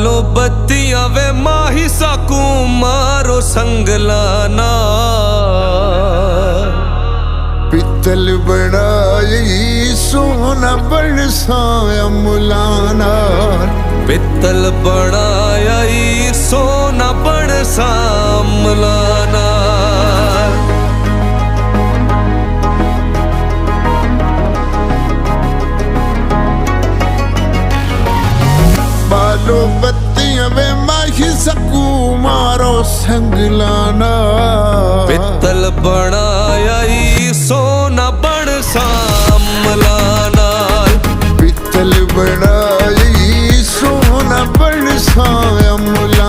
बालो बत्तियां वे माही साकू मारो संगलाना। पित्तल बनाई सोना बरसाया मुलाना। पित्तल बनाया सोना बरसा मुलाना। बालो बत्तियां वे माही सकू मारो संगलाना। पित्तल बनाया सोना बरसा मुलाना। पित्तल बनाई सोना बरसाया मुलाना।